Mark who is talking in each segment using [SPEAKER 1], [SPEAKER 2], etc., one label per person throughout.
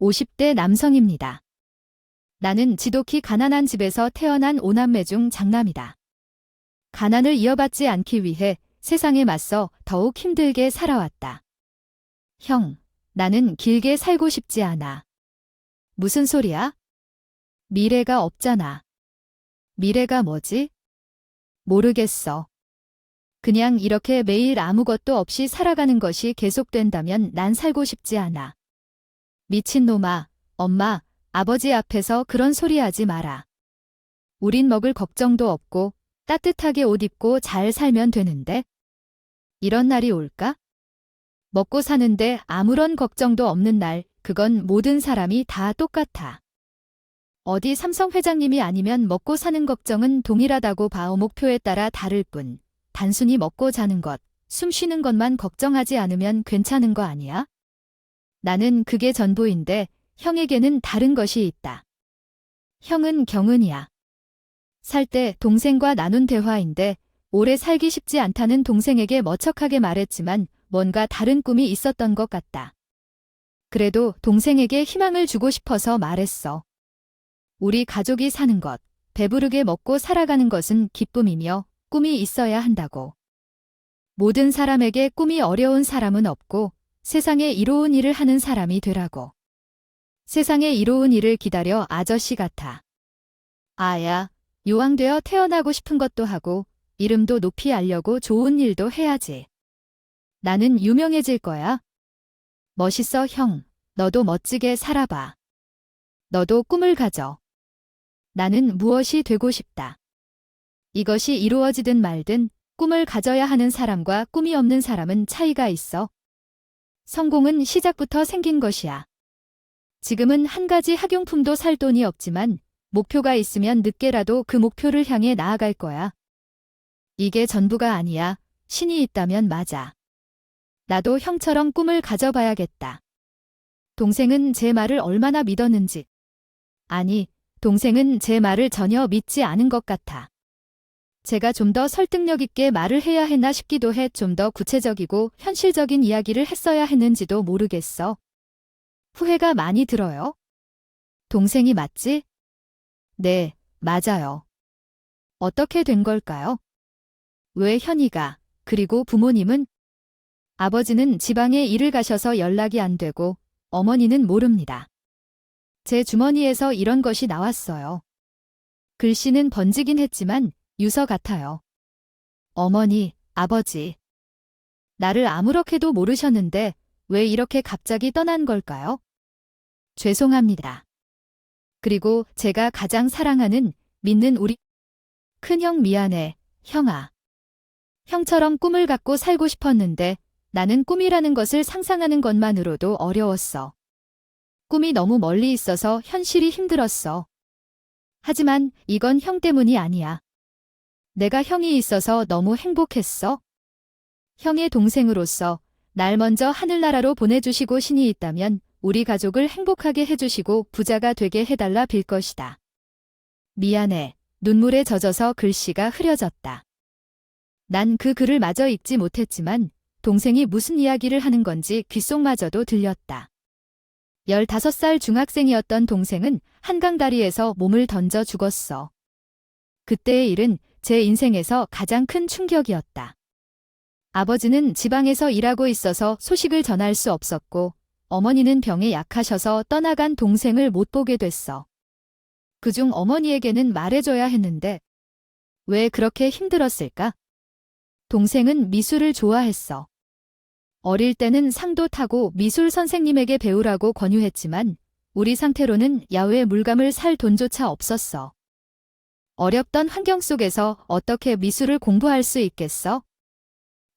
[SPEAKER 1] 50대 남성입니다. 나는 지독히 가난한 집에서 태어난 5남매 중 장남이다. 가난을 이어받지 않기 위해 세상에 맞서 더욱 힘들게 살아왔다. 형, 나는 길게 살고 싶지 않아. 무슨 소리야? 미래가 없잖아. 미래가 뭐지? 모르겠어. 그냥 이렇게 매일 아무것도 없이 살아가는 것이 계속된다면 난 살고 싶지 않아. 미친놈아, 엄마, 아버지 앞에서 그런 소리 하지 마라. 우린 먹을 걱정도 없고 따뜻하게 옷 입고 잘 살면 되는데? 이런 날이 올까? 먹고 사는데 아무런 걱정도 없는 날, 그건 모든 사람이 다 똑같아. 어디 삼성 회장님이 아니면 먹고 사는 걱정은 동일하다고 봐. 목표에 따라 다를 뿐. 단순히 먹고 자는 것, 숨 쉬는 것만 걱정하지 않으면 괜찮은 거 아니야? 나는 그게 전부인데 형에게는 다른 것이 있다. 형은 경은이야. 살 때 동생과 나눈 대화인데 오래 살기 쉽지 않다는 동생에게 머척하게 말했지만 뭔가 다른 꿈이 있었던 것 같다. 그래도 동생에게 희망을 주고 싶어서 말했어. 우리 가족이 사는 것, 배부르게 먹고 살아가는 것은 기쁨이며 꿈이 있어야 한다고. 모든 사람에게 꿈이 어려운 사람은 없고 세상에 이로운 일을 하는 사람이 되라고. 세상에 이로운 일을 기다려 아저씨 같아. 아야, 요왕되어 태어나고 싶은 것도 하고 이름도 높이 알려고 좋은 일도 해야지. 나는 유명해질 거야. 멋있어 형, 너도 멋지게 살아봐. 너도 꿈을 가져. 나는 무엇이 되고 싶다. 이것이 이루어지든 말든 꿈을 가져야 하는 사람과 꿈이 없는 사람은 차이가 있어. 성공은 시작부터 생긴 것이야. 지금은 한 가지 학용품도 살 돈이 없지만 목표가 있으면 늦게라도 그 목표를 향해 나아갈 거야. 이게 전부가 아니야. 신이 있다면 맞아. 나도 형처럼 꿈을 가져봐야겠다. 동생은 제 말을 얼마나 믿었는지. 아니, 동생은 제 말을 전혀 믿지 않은 것 같아. 제가 좀 더 설득력 있게 말을 해야 했나 싶기도 해. 좀 더 구체적이고 현실적인 이야기를 했어야 했는지도 모르겠어. 후회가 많이 들어요. 동생이 맞지? 네, 맞아요. 어떻게 된 걸까요? 왜 현이가, 그리고 부모님은? 아버지는 지방에 일을 가셔서 연락이 안 되고 어머니는 모릅니다. 제 주머니에서 이런 것이 나왔어요. 글씨는 번지긴 했지만 유서 같아요. 어머니, 아버지. 나를 아무렇게도 모르셨는데 왜 이렇게 갑자기 떠난 걸까요? 죄송합니다. 그리고 제가 가장 사랑하는, 믿는 우리 큰형 미안해, 형아. 형처럼 꿈을 갖고 살고 싶었는데 나는 꿈이라는 것을 상상하는 것만으로도 어려웠어. 꿈이 너무 멀리 있어서 현실이 힘들었어. 하지만 이건 형 때문이 아니야. 내가 형이 있어서 너무 행복했어. 형의 동생으로서 날 먼저 하늘나라로 보내주시고 신이 있다면 우리 가족을 행복하게 해주시고 부자가 되게 해달라 빌 것이다. 미안해. 눈물에 젖어서 글씨가 흐려졌다. 난 그 글을 마저 읽지 못했지만 동생이 무슨 이야기를 하는 건지 귓속마저도 들렸다. 15살 중학생이었던 동생은 한강 다리에서 몸을 던져 죽었어. 그때의 일은 제 인생에서 가장 큰 충격이었다. 아버지는 지방에서 일하고 있어서 소식을 전할 수 없었고 어머니는 병에 약하셔서 떠나간 동생을 못 보게 됐어. 그중 어머니에게는 말해줘야 했는데 왜 그렇게 힘들었을까? 동생은 미술을 좋아했어. 어릴 때는 상도 타고 미술 선생님에게 배우라고 권유했지만 우리 상태로는 야외 물감을 살 돈조차 없었어. 어렵던 환경 속에서 어떻게 미술을 공부할 수 있겠어?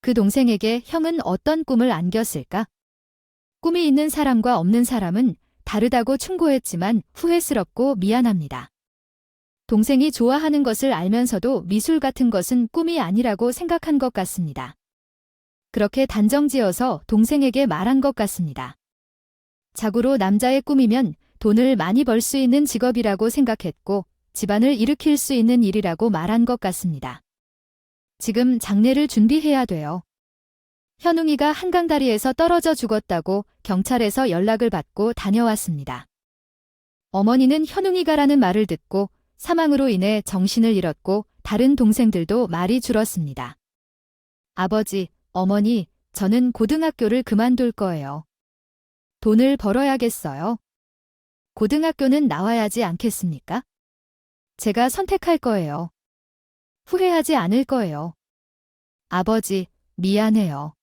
[SPEAKER 1] 그 동생에게 형은 어떤 꿈을 안겼을까? 꿈이 있는 사람과 없는 사람은 다르다고 충고했지만 후회스럽고 미안합니다. 동생이 좋아하는 것을 알면서도 미술 같은 것은 꿈이 아니라고 생각한 것 같습니다. 그렇게 단정지어서 동생에게 말한 것 같습니다. 자고로 남자의 꿈이면 돈을 많이 벌 수 있는 직업이라고 생각했고 집안을 일으킬 수 있는 일이라고 말한 것 같습니다. 지금 장례를 준비해야 돼요. 현웅이가 한강다리에서 떨어져 죽었다고 경찰에서 연락을 받고 다녀왔습니다. 어머니는 현웅이가라는 말을 듣고 사망으로 인해 정신을 잃었고 다른 동생들도 말이 줄었습니다. 아버지, 어머니, 저는 고등학교를 그만둘 거예요. 돈을 벌어야겠어요. 고등학교는 나와야지 않겠습니까? 제가 선택할 거예요. 후회하지 않을 거예요. 아버지, 미안해요.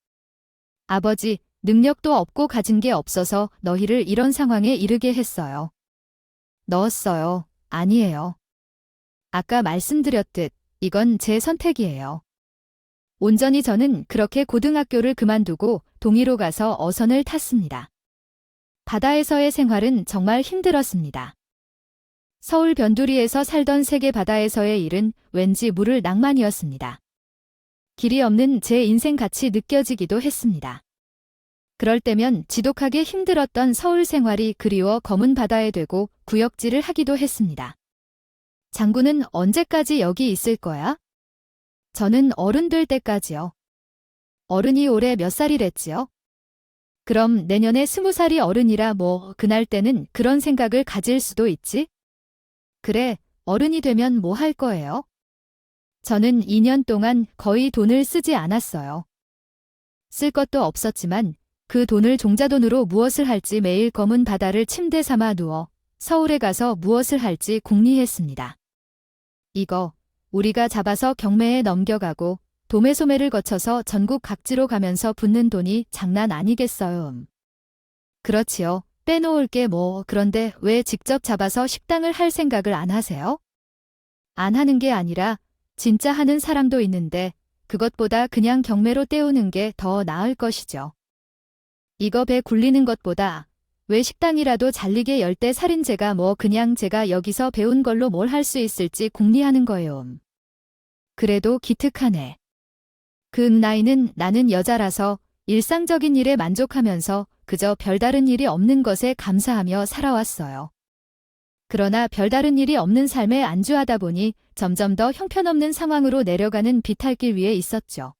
[SPEAKER 1] 아버지, 능력도 없고 가진 게 없어서 너희를 이런 상황에 이르게 했어요. 넣었어요. 아니에요. 아까 말씀드렸듯 이건 제 선택이에요. 온전히 저는 그렇게 고등학교를 그만두고 동이로 가서 어선을 탔습니다. 바다에서의 생활은 정말 힘들었습니다. 서울 변두리에서 살던 세계 바다에서의 일은 왠지 물을 낭만이었습니다. 길이 없는 제 인생 같이 느껴지기도 했습니다. 그럴 때면 지독하게 힘들었던 서울 생활이 그리워 검은 바다에 되고 구역질을 하기도 했습니다. 장군은 언제까지 여기 있을 거야? 저는 어른 될 때까지요. 어른이 올해 몇 살이랬지요? 그럼 내년에 20살이 어른이라 뭐 그날 때는 그런 생각을 가질 수도 있지? 그래, 어른이 되면 뭐 할 거예요? 저는 2년 동안 거의 돈을 쓰지 않았어요. 쓸 것도 없었지만 그 돈을 종자돈으로 무엇을 할지 매일 검은 바다를 침대 삼아 누워 서울에 가서 무엇을 할지 궁리했습니다. 이거 우리가 잡아서 경매에 넘겨가고 도매소매를 거쳐서 전국 각지로 가면서 붓는 돈이 장난 아니겠어요. 그렇지요. 빼놓을 게 뭐 그런데 왜 직접 잡아서 식당을 할 생각을 안 하세요? 안 하는 게 아니라 진짜 하는 사람도 있는데 그것보다 그냥 경매로 때우는 게 더 나을 것이죠. 이거 배 굴리는 것보다 왜 식당이라도 잘리게 열대 살인죄가 뭐 그냥 제가 여기서 배운 걸로 뭘 할 수 있을지 궁리하는 거예요. 그래도 기특하네. 그 나이는 나는 여자라서 일상적인 일에 만족하면서 그저 별다른 일이 없는 것에 감사하며 살아왔어요. 그러나 별다른 일이 없는 삶에 안주하다 보니 점점 더 형편없는 상황으로 내려가는 비탈길 위에 있었죠.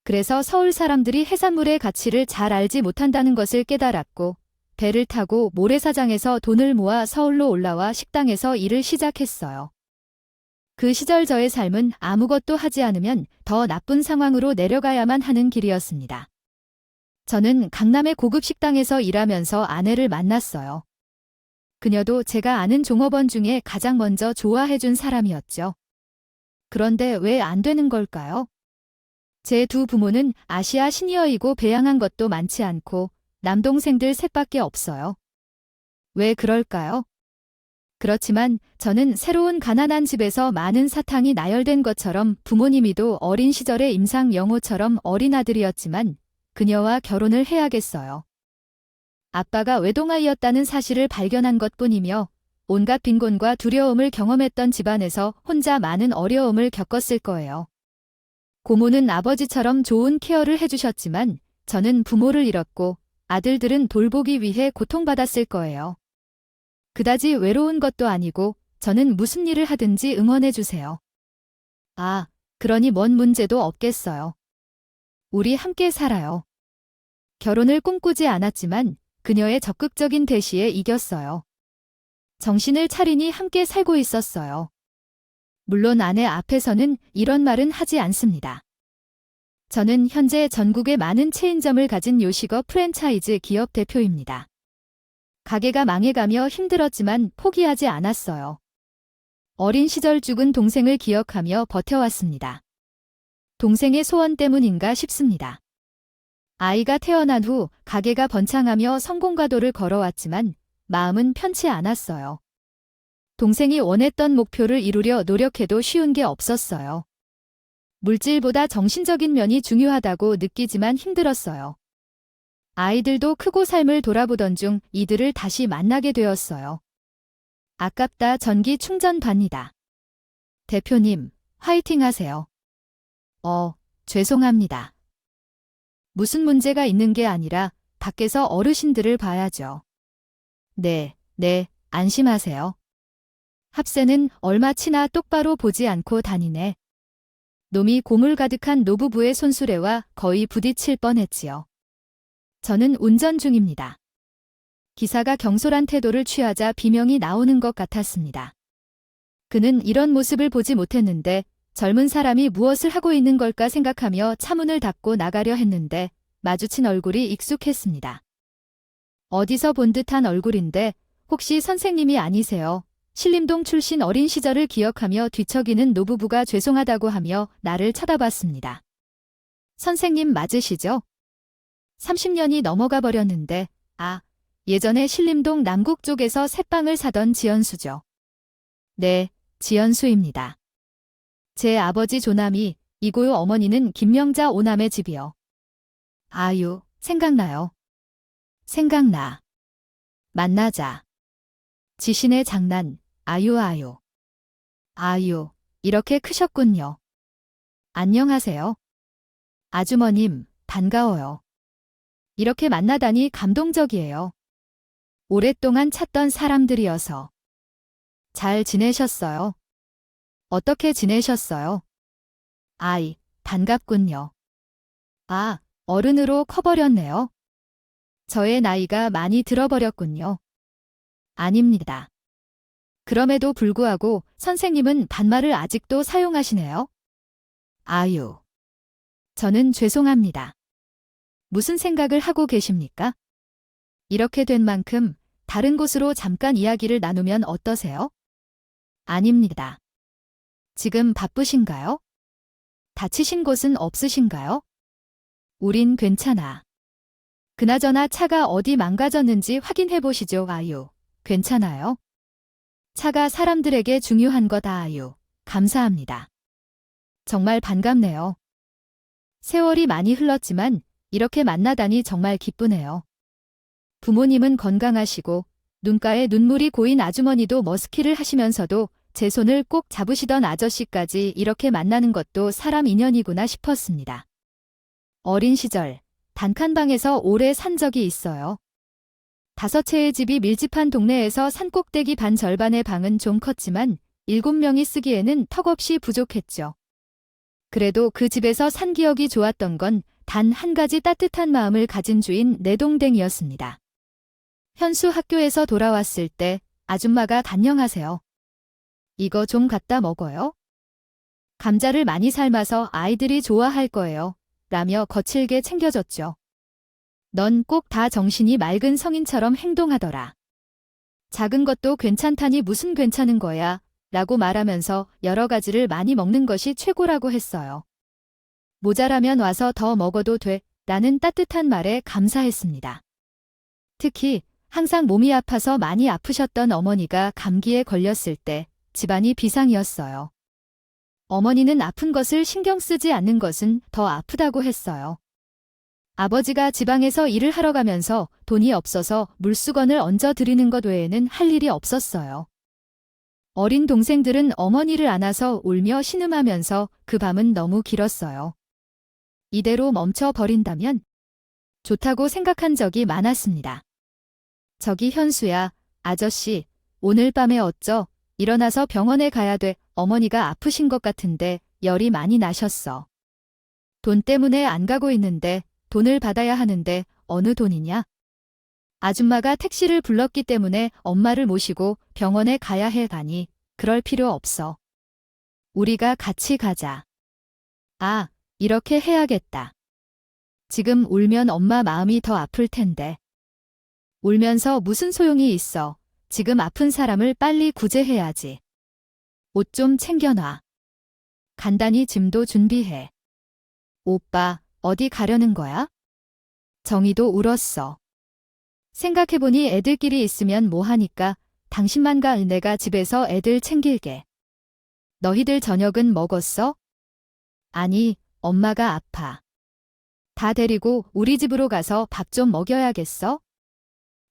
[SPEAKER 1] 그래서 서울 사람들이 해산물의 가치를 잘 알지 못한다는 것을 깨달았고 배를 타고 모래사장에서 돈을 모아 서울로 올라와 식당에서 일을 시작했어요. 그 시절 저의 삶은 아무것도 하지 않으면 더 나쁜 상황으로 내려가야만 하는 길이었습니다. 저는 강남의 고급 식당에서 일하면서 아내를 만났어요. 그녀도 제가 아는 종업원 중에 가장 먼저 좋아해준 사람이었죠. 그런데 왜 안 되는 걸까요? 제 두 부모는 아시아 시니어이고 배양한 것도 많지 않고 남동생들 셋밖에 없어요. 왜 그럴까요? 그렇지만 저는 새로운 가난한 집에서 많은 사탕이 나열된 것처럼 부모님이도 어린 시절의 임상 영호처럼 어린 아들이었지만 그녀와 결혼을 해야겠어요. 아빠가 외동아이였다는 사실을 발견한 것뿐이며 온갖 빈곤과 두려움을 경험했던 집안에서 혼자 많은 어려움을 겪었을 거예요. 고모는 아버지처럼 좋은 케어를 해주셨지만 저는 부모를 잃었고 아들들은 돌보기 위해 고통받았을 거예요. 그다지 외로운 것도 아니고 저는 무슨 일을 하든지 응원해주세요. 아, 그러니 뭔 문제도 없겠어요. 우리 함께 살아요. 결혼을 꿈꾸지 않았지만 그녀의 적극적인 대시에 이겼어요. 정신을 차리니 함께 살고 있었어요. 물론 아내 앞에서는 이런 말은 하지 않습니다. 저는 현재 전국에 많은 체인점을 가진 요식업 프랜차이즈 기업 대표입니다. 가게가 망해가며 힘들었지만 포기하지 않았어요. 어린 시절 죽은 동생을 기억하며 버텨왔습니다. 동생의 소원 때문인가 싶습니다. 아이가 태어난 후 가게가 번창하며 성공가도를 걸어왔지만 마음은 편치 않았어요. 동생이 원했던 목표를 이루려 노력해도 쉬운 게 없었어요. 물질보다 정신적인 면이 중요하다고 느끼지만 힘들었어요. 아이들도 크고 삶을 돌아보던 중 이들을 다시 만나게 되었어요. 아깝다. 전기 충전반이다. 대표님, 화이팅 하세요. 죄송합니다. 무슨 문제가 있는 게 아니라 밖에서 어르신들을 봐야죠. 네, 안심하세요. 합세는 얼마 치나 똑바로 보지 않고 다니네. 놈이 고물 가득한 노부부의 손수레와 거의 부딪힐 뻔했지요. 저는 운전 중입니다. 기사가 경솔한 태도를 취하자 비명이 나오는 것 같았습니다. 그는 이런 모습을 보지 못했는데 젊은 사람이 무엇을 하고 있는 걸까 생각하며 차문을 닫고 나가려 했는데 마주친 얼굴이 익숙했습니다. 어디서 본 듯한 얼굴인데 혹시 선생님이 아니세요? 신림동 출신 어린 시절을 기억하며 뒤척이는 노부부가 죄송하다고 하며 나를 쳐다봤습니다. 선생님 맞으시죠? 30년이 넘어가 버렸는데 예전에 신림동 남국 쪽에서 새빵을 사던 지연수죠. 네, 지연수입니다. 제 아버지 조남이 이고요 어머니는 김명자 오남의 집이요. 아유, 생각나요. 생각나. 만나자. 지신의 장난, 아유. 아유, 이렇게 크셨군요. 안녕하세요. 아주머님, 반가워요. 이렇게 만나다니 감동적이에요. 오랫동안 찾던 사람들이어서. 잘 지내셨어요? 어떻게 지내셨어요? 아이, 반갑군요. 어른으로 커버렸네요. 저의 나이가 많이 들어버렸군요. 아닙니다. 그럼에도 불구하고 선생님은 반말을 아직도 사용하시네요. 아유. 저는 죄송합니다. 무슨 생각을 하고 계십니까? 이렇게 된 만큼 다른 곳으로 잠깐 이야기를 나누면 어떠세요? 아닙니다. 지금 바쁘신가요? 다치신 곳은 없으신가요? 우린 괜찮아. 그나저나 차가 어디 망가졌는지 확인해 보시죠, 아유. 괜찮아요? 차가 사람들에게 중요한 것 아유. 감사합니다. 정말 반갑네요. 세월이 많이 흘렀지만 이렇게 만나다니 정말 기쁘네요. 부모님은 건강하시고 눈가에 눈물이 고인 아주머니도 머스키를 하시면서도 제 손을 꼭 잡으시던 아저씨까지 이렇게 만나는 것도 사람 인연이구나 싶었습니다. 어린 시절 단칸방에서 오래 산 적이 있어요. 5채의 집이 밀집한 동네에서 산꼭대기 반 절반의 방은 좀 컸지만 7명이 쓰기에는 턱없이 부족했죠. 그래도 그 집에서 산 기억이 좋았던 건 단 한 가지 따뜻한 마음을 가진 주인 내동댕이었습니다. 현수 학교에서 돌아왔을 때 아줌마가 간영하세요. 이거 좀 갖다 먹어요? 감자를 많이 삶아서 아이들이 좋아할 거예요. 라며 거칠게 챙겨줬죠. 넌 꼭 다 정신이 맑은 성인처럼 행동하더라. 작은 것도 괜찮다니 무슨 괜찮은 거야 라고 말하면서 여러 가지를 많이 먹는 것이 최고라고 했어요. 모자라면 와서 더 먹어도 돼 라는 따뜻한 말에 감사했습니다. 특히 항상 몸이 아파서 많이 아프셨던 어머니가 감기에 걸렸을 때 집안이 비상이었어요. 어머니는 아픈 것을 신경 쓰지 않는 것은 더 아프다고 했어요. 아버지가 지방에서 일을 하러 가면서 돈이 없어서 물수건을 얹어 드리는 것 외에는 할 일이 없었어요. 어린 동생들은 어머니를 안아서 울며 신음하면서 그 밤은 너무 길었어요. 이대로 멈춰버린다면 좋다고 생각한 적이 많았습니다. 저기 현수야, 아저씨, 오늘 밤에 어쩌? 일어나서 병원에 가야 돼. 어머니가 아프신 것 같은데 열이 많이 나셨어. 돈 때문에 안 가고 있는데 돈을 받아야 하는데 어느 돈이냐? 아줌마가 택시를 불렀기 때문에 엄마를 모시고 병원에 가야 해 가니 그럴 필요 없어. 우리가 같이 가자. 이렇게 해야겠다. 지금 울면 엄마 마음이 더 아플 텐데. 울면서 무슨 소용이 있어. 지금 아픈 사람을 빨리 구제해야지. 옷 좀 챙겨놔. 간단히 짐도 준비해. 오빠, 어디 가려는 거야? 정희도 울었어. 생각해보니 애들끼리 있으면 뭐하니까 당신만 가. 내가 집에서 애들 챙길게. 너희들 저녁은 먹었어? 아니, 엄마가 아파. 다 데리고 우리 집으로 가서 밥 좀 먹여야겠어?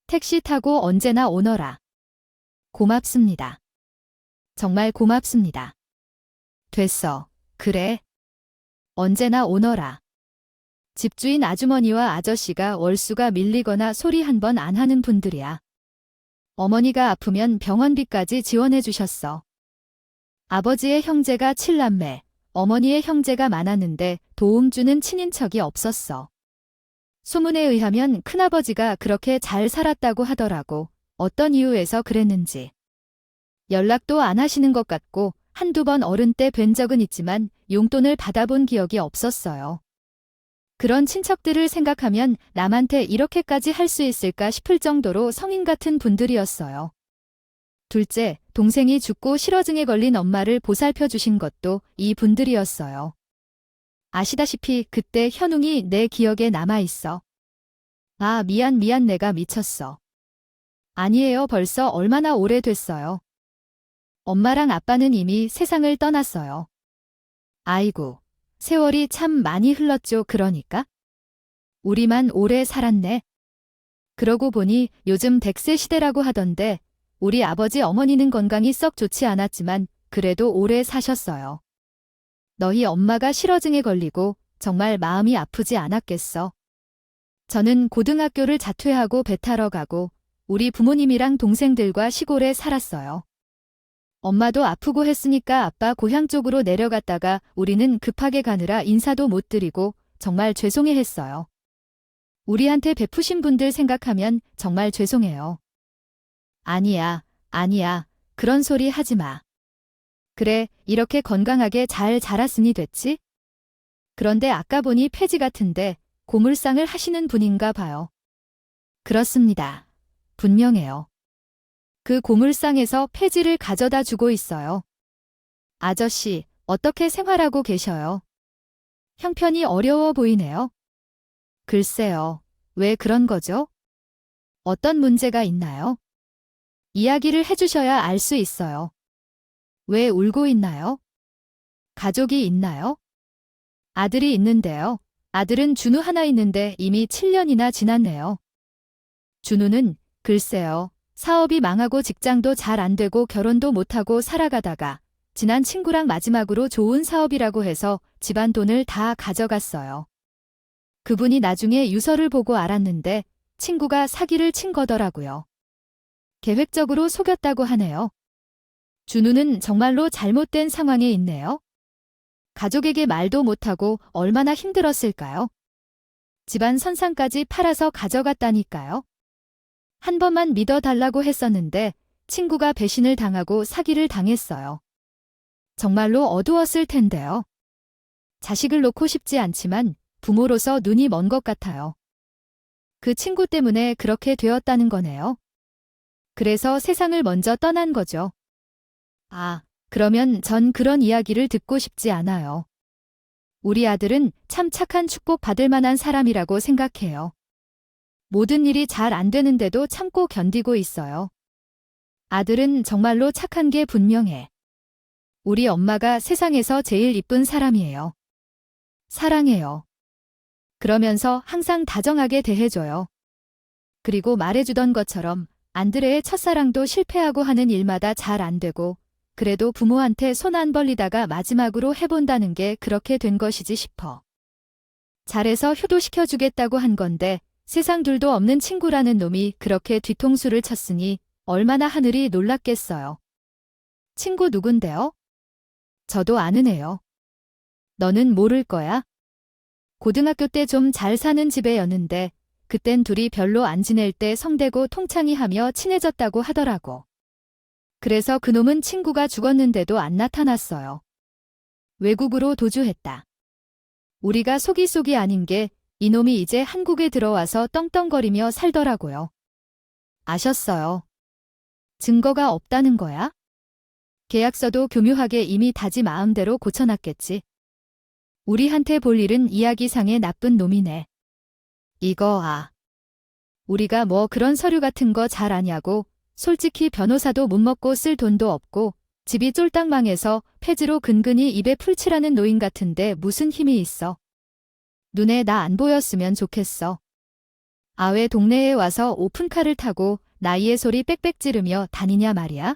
[SPEAKER 1] 택시 타고 언제나 오너라. 고맙습니다. 정말 고맙습니다. 됐어. 그래. 언제나 오너라. 집주인 아주머니와 아저씨가 월수가 밀리거나 소리 한 번 안 하는 분들이야. 어머니가 아프면 병원비까지 지원해 주셨어. 아버지의 형제가 7남매, 어머니의 형제가 많았는데 도움 주는 친인척이 없었어. 소문에 의하면 큰아버지가 그렇게 잘 살았다고 하더라고. 어떤 이유에서 그랬는지. 연락도 안 하시는 것 같고 한두 번 어른 때 뵌 적은 있지만 용돈을 받아본 기억이 없었어요. 그런 친척들을 생각하면 남한테 이렇게까지 할 수 있을까 싶을 정도로 성인 같은 분들이었어요. 둘째, 동생이 죽고 실어증에 걸린 엄마를 보살펴 주신 것도 이 분들이었어요. 아시다시피 그때 현웅이 내 기억에 남아있어. 아, 미안 내가 미쳤어. 아니에요, 벌써 얼마나 오래됐어요. 엄마랑 아빠는 이미 세상을 떠났어요. 아이고, 세월이 참 많이 흘렀죠, 그러니까? 우리만 오래 살았네. 그러고 보니 요즘 100세 시대라고 하던데 우리 아버지 어머니는 건강이 썩 좋지 않았지만 그래도 오래 사셨어요. 너희 엄마가 실어증에 걸리고 정말 마음이 아프지 않았겠어. 저는 고등학교를 자퇴하고 배 타러 가고 우리 부모님이랑 동생들과 시골에 살았어요. 엄마도 아프고 했으니까 아빠 고향 쪽으로 내려갔다가 우리는 급하게 가느라 인사도 못 드리고 정말 죄송해했어요. 우리한테 베푸신 분들 생각하면 정말 죄송해요. 아니야, 그런 소리 하지 마. 그래, 이렇게 건강하게 잘 자랐으니 됐지? 그런데 아까 보니 폐지 같은데 고물상을 하시는 분인가 봐요. 그렇습니다. 분명해요. 그 고물상에서 폐지를 가져다 주고 있어요. 아저씨, 어떻게 생활하고 계셔요? 형편이 어려워 보이네요. 글쎄요, 왜 그런 거죠? 어떤 문제가 있나요? 이야기를 해주셔야 알 수 있어요. 왜 울고 있나요? 가족이 있나요? 아들이 있는데요. 아들은 준우 하나 있는데 이미 7년이나 지났네요. 준우는 글쎄요. 사업이 망하고 직장도 잘 안 되고 결혼도 못하고 살아가다가 지난 친구랑 마지막으로 좋은 사업이라고 해서 집안 돈을 다 가져갔어요. 그분이 나중에 유서를 보고 알았는데 친구가 사기를 친 거더라고요. 계획적으로 속였다고 하네요. 준우는 정말로 잘못된 상황에 있네요. 가족에게 말도 못하고 얼마나 힘들었을까요? 집안 선상까지 팔아서 가져갔다니까요. 한 번만 믿어달라고 했었는데 친구가 배신을 당하고 사기를 당했어요. 정말로 어두웠을 텐데요. 자식을 놓고 싶지 않지만 부모로서 눈이 먼 것 같아요. 그 친구 때문에 그렇게 되었다는 거네요. 그래서 세상을 먼저 떠난 거죠. 아, 그러면 전 그런 이야기를 듣고 싶지 않아요. 우리 아들은 참 착한 축복 받을 만한 사람이라고 생각해요. 모든 일이 잘 안 되는데도 참고 견디고 있어요. 아들은 정말로 착한 게 분명해. 우리 엄마가 세상에서 제일 이쁜 사람이에요. 사랑해요. 그러면서 항상 다정하게 대해줘요. 그리고 말해주던 것처럼 안드레의 첫사랑도 실패하고 하는 일마다 잘 안 되고 그래도 부모한테 손 안 벌리다가 마지막으로 해본다는 게 그렇게 된 것이지 싶어. 잘해서 효도시켜주겠다고 한 건데 세상 둘도 없는 친구라는 놈이 그렇게 뒤통수를 쳤으니 얼마나 하늘이 놀랐겠어요. 친구 누군데요? 저도 아는 애요. 너는 모를 거야? 고등학교 때 좀 잘 사는 집애였는데 그땐 둘이 별로 안 지낼 때 성대고 통창이 하며 친해졌다고 하더라고. 그래서 그놈은 친구가 죽었는데도 안 나타났어요. 외국으로 도주했다. 우리가 속이 아닌 게 이놈이 이제 한국에 들어와서 떵떵거리며 살더라고요. 아셨어요? 증거가 없다는 거야? 계약서도 교묘하게 이미 다지 마음대로 고쳐놨겠지. 우리한테 볼 일은 이야기상의 나쁜 놈이네. 이거 우리가 뭐 그런 서류 같은 거 잘 아냐고. 솔직히 변호사도 못 먹고 쓸 돈도 없고 집이 쫄딱 망해서 폐지로 근근히 입에 풀칠하는 노인 같은데 무슨 힘이 있어. 눈에 나 안 보였으면 좋겠어. 왜 동네에 와서 오픈카를 타고 나이의 소리 빽빽 지르며 다니냐 말이야?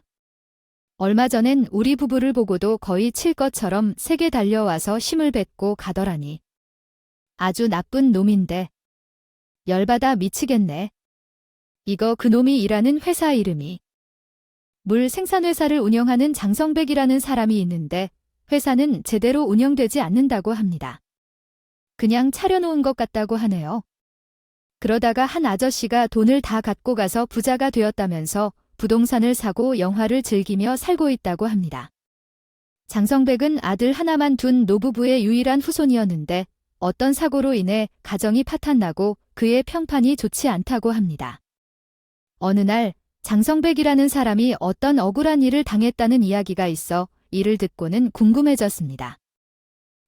[SPEAKER 1] 얼마 전엔 우리 부부를 보고도 거의 칠 것처럼 세게 달려와서 심을 뱉고 가더라니. 아주 나쁜 놈인데. 열받아 미치겠네. 이거 그놈이 일하는 회사 이름이. 물 생산회사를 운영하는 장성백이라는 사람이 있는데 회사는 제대로 운영되지 않는다고 합니다. 그냥 차려놓은 것 같다고 하네요. 그러다가 한 아저씨가 돈을 다 갖고 가서 부자가 되었다면서 부동산을 사고 영화를 즐기며 살고 있다고 합니다. 장성백은 아들 하나만 둔 노부부의 유일한 후손이었는데 어떤 사고로 인해 가정이 파탄나고 그의 평판이 좋지 않다고 합니다. 어느 날 장성백이라는 사람이 어떤 억울한 일을 당했다는 이야기가 있어 이를 듣고는 궁금해졌습니다.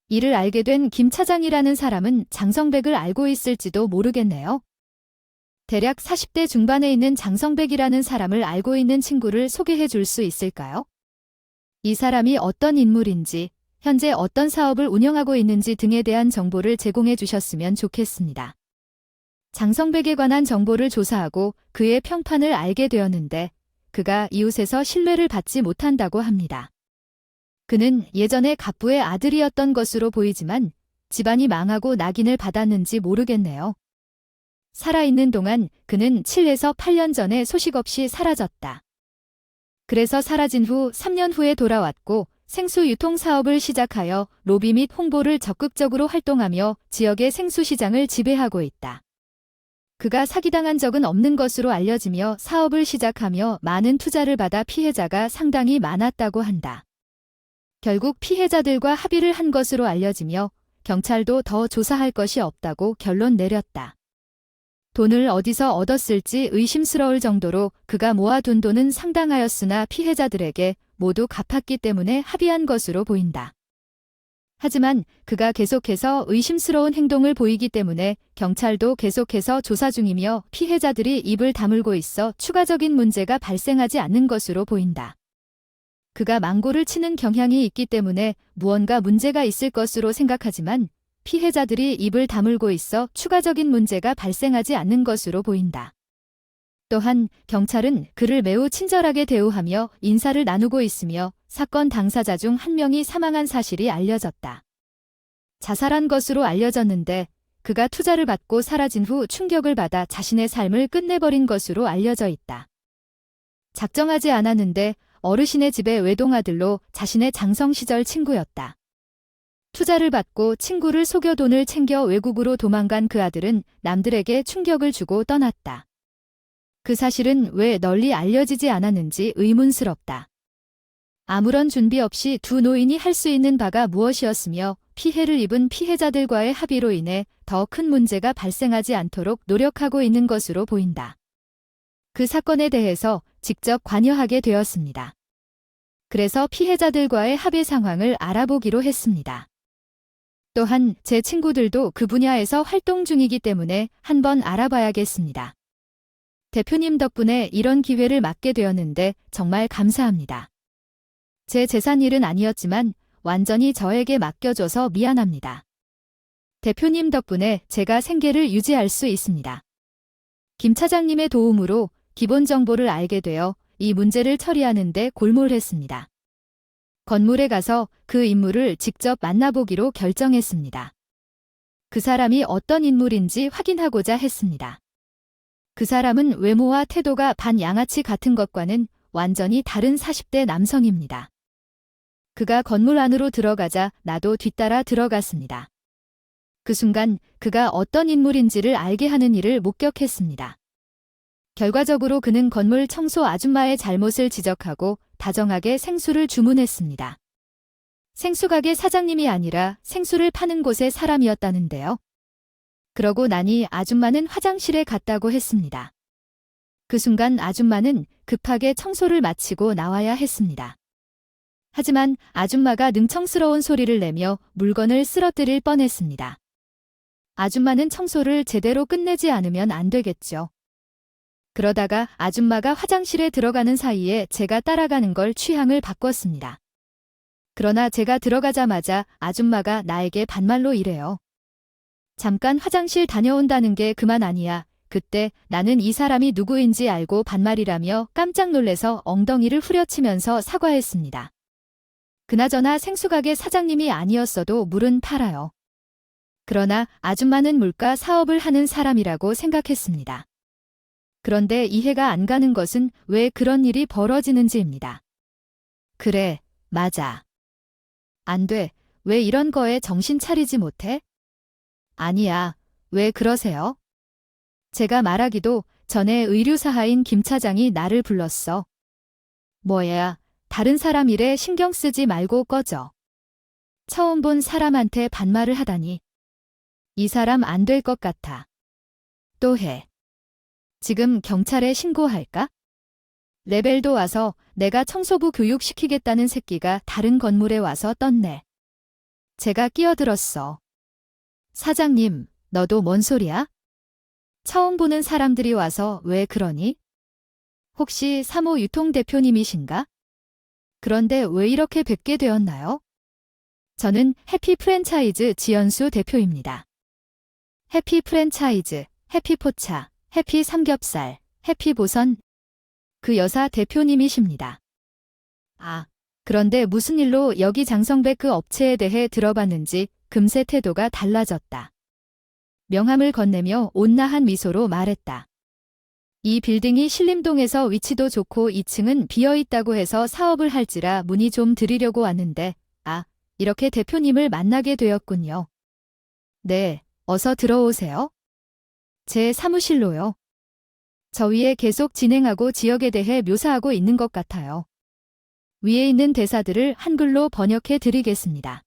[SPEAKER 1] 이를 알게 된 김 차장이라는 사람은 장성백을 알고 있을지도 모르겠네요. 대략 40대 중반에 있는 장성백이라는 사람을 알고 있는 친구를 소개해 줄 수 있을까요? 이 사람이 어떤 인물인지, 현재 어떤 사업을 운영하고 있는지 등에 대한 정보를 제공해 주셨으면 좋겠습니다. 장성백에 관한 정보를 조사하고 그의 평판을 알게 되었는데 그가 이웃에서 신뢰를 받지 못한다고 합니다. 그는 예전에 갑부의 아들이었던 것으로 보이지만 집안이 망하고 낙인을 받았는지 모르겠네요. 살아있는 동안 그는 7에서 8년 전에 소식 없이 사라졌다. 그래서 사라진 후 3년 후에 돌아왔고 생수 유통 사업을 시작하여 로비 및 홍보를 적극적으로 활동하며 지역의 생수 시장을 지배하고 있다. 그가 사기당한 적은 없는 것으로 알려지며 사업을 시작하며 많은 투자를 받아 피해자가 상당히 많았다고 한다. 결국 피해자들과 합의를 한 것으로 알려지며 경찰도 더 조사할 것이 없다고 결론 내렸다. 돈을 어디서 얻었을지 의심스러울 정도로 그가 모아둔 돈은 상당하였으나 피해자들에게 모두 갚았기 때문에 합의한 것으로 보인다. 하지만 그가 계속해서 의심스러운 행동을 보이기 때문에 경찰도 계속해서 조사 중이며 피해자들이 입을 다물고 있어 추가적인 문제가 발생하지 않는 것으로 보인다. 그가 망고를 치는 경향이 있기 때문에 무언가 문제가 있을 것으로 생각하지만 피해자들이 입을 다물고 있어 추가적인 문제가 발생하지 않는 것으로 보인다. 또한 경찰은 그를 매우 친절하게 대우하며 인사를 나누고 있으며 사건 당사자 중 한 명이 사망한 사실이 알려졌다. 자살한 것으로 알려졌는데 그가 투자를 받고 사라진 후 충격을 받아 자신의 삶을 끝내버린 것으로 알려져 있다. 작정하지 않았는데 어르신의 집에 외동아들로 자신의 장성 시절 친구였다. 투자를 받고 친구를 속여 돈을 챙겨 외국으로 도망간 그 아들은 남들에게 충격을 주고 떠났다. 그 사실은 왜 널리 알려지지 않았는지 의문스럽다. 아무런 준비 없이 두 노인이 할 수 있는 바가 무엇이었으며 피해를 입은 피해자들과의 합의로 인해 더 큰 문제가 발생하지 않도록 노력하고 있는 것으로 보인다. 그 사건에 대해서 직접 관여하게 되었습니다. 그래서 피해자들과의 합의 상황을 알아보기로 했습니다. 또한 제 친구들도 그 분야에서 활동 중이기 때문에 한번 알아봐야겠습니다. 대표님 덕분에 이런 기회를 맡게 되었는데 정말 감사합니다. 제 재산 일은 아니었지만 완전히 저에게 맡겨줘서 미안합니다. 대표님 덕분에 제가 생계를 유지할 수 있습니다. 김 차장님의 도움으로 기본 정보를 알게 되어 이 문제를 처리하는 데 골몰했습니다. 건물에 가서 그 인물을 직접 만나보기로 결정했습니다. 그 사람이 어떤 인물인지 확인하고자 했습니다. 그 사람은 외모와 태도가 반 양아치 같은 것과는 완전히 다른 40대 남성입니다. 그가 건물 안으로 들어가자 나도 뒤따라 들어갔습니다. 그 순간 그가 어떤 인물인지를 알게 하는 일을 목격했습니다. 결과적으로 그는 건물 청소 아줌마의 잘못을 지적하고 다정하게 생수를 주문했습니다. 생수가게 사장님이 아니라 생수를 파는 곳의 사람이었다는데요. 그러고 나니 아줌마는 화장실에 갔다고 했습니다. 그 순간 아줌마는 급하게 청소를 마치고 나와야 했습니다. 하지만 아줌마가 능청스러운 소리를 내며 물건을 쓰러뜨릴 뻔했습니다. 아줌마는 청소를 제대로 끝내지 않으면 안 되겠죠. 그러다가 아줌마가 화장실에 들어가는 사이에 제가 따라가는 걸 취향을 바꿨습니다. 그러나 제가 들어가자마자 아줌마가 나에게 반말로 이래요. 잠깐 화장실 다녀온다는 게 그만 아니야. 그때 나는 이 사람이 누구인지 알고 반말이라며 깜짝 놀래서 엉덩이를 후려치면서 사과했습니다. 그나저나 생수가게 사장님이 아니었어도 물은 팔아요. 그러나 아줌마는 물가 사업을 하는 사람이라고 생각했습니다. 그런데 이해가 안 가는 것은 왜 그런 일이 벌어지는지입니다. 그래, 맞아. 안 돼. 왜 이런 거에 정신 차리지 못해? 아니야. 왜 그러세요? 제가 말하기도 전에 의류사하인 김 차장이 나를 불렀어. 뭐야, 다른 사람 일에 신경 쓰지 말고 꺼져. 처음 본 사람한테 반말을 하다니. 이 사람 안 될 것 같아. 또 해. 지금 경찰에 신고할까? 레벨도 와서 내가 청소부 교육시키겠다는 새끼가 다른 건물에 와서 떴네. 제가 끼어들었어. 사장님, 너도 뭔 소리야? 처음 보는 사람들이 와서 왜 그러니? 혹시 사모 유통 대표님이신가? 그런데 왜 이렇게 뵙게 되었나요? 저는 해피 프랜차이즈 지연수 대표입니다. 해피 프랜차이즈, 해피 포차, 해피 삼겹살, 해피 보선. 그 여사 대표님이십니다. 아, 그런데 무슨 일로 여기 장성백 그 업체에 대해 들어봤는지 금세 태도가 달라졌다. 명함을 건네며 온나한 미소로 말했다. 이 빌딩이 신림동에서 위치도 좋고 2층은 비어있다고 해서 사업을 할지라 문의 좀 드리려고 왔는데, 이렇게 대표님을 만나게 되었군요. 네, 어서 들어오세요. 제 사무실로요. 저 위에 계속 진행하고 지역에 대해 묘사하고 있는 것 같아요. 위에 있는 대사들을 한글로 번역해 드리겠습니다.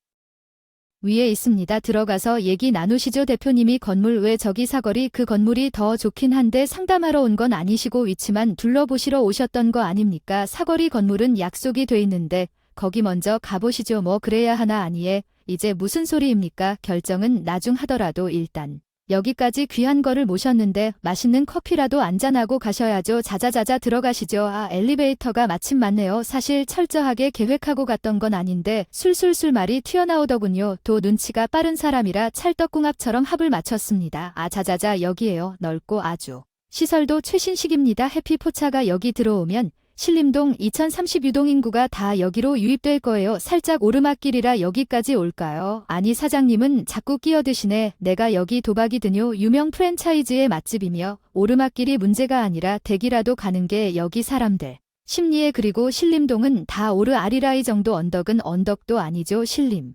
[SPEAKER 1] 위에 있습니다. 들어가서 얘기 나누시죠. 대표님이 건물 왜 저기 사거리 그 건물이 더 좋긴 한데 상담하러 온 건 아니시고 위치만 둘러보시러 오셨던 거 아닙니까? 사거리 건물은 약속이 돼 있는데 거기 먼저 가보시죠. 뭐 그래야 하나 아니에 이제 무슨 소리입니까? 결정은 나중 하더라도 일단 여기까지 귀한 거를 모셨는데 맛있는 커피라도 한잔하고 가셔야죠. 자자자자 들어가시죠. 엘리베이터가 마침 맞네요. 사실 철저하게 계획하고 갔던 건 아닌데 술술술 말이 튀어나오더군요. 또 눈치가 빠른 사람이라 찰떡궁합처럼 합을 맞췄습니다. 자자자 여기에요. 넓고 아주 시설도 최신식입니다. 해피포차가 여기 들어오면 신림동 2030유동 인구가 다 여기로 유입될 거예요. 살짝 오르막길이라 여기까지 올까요? 아니 사장님은 자꾸 끼어드시네. 내가 여기 도박이 드뇨. 유명 프랜차이즈의 맛집이며 오르막길이 문제가 아니라 대기라도 가는 게 여기 사람들 심리에. 그리고 신림동은 다 오르아리라이 정도 언덕은 언덕도 아니죠. 신림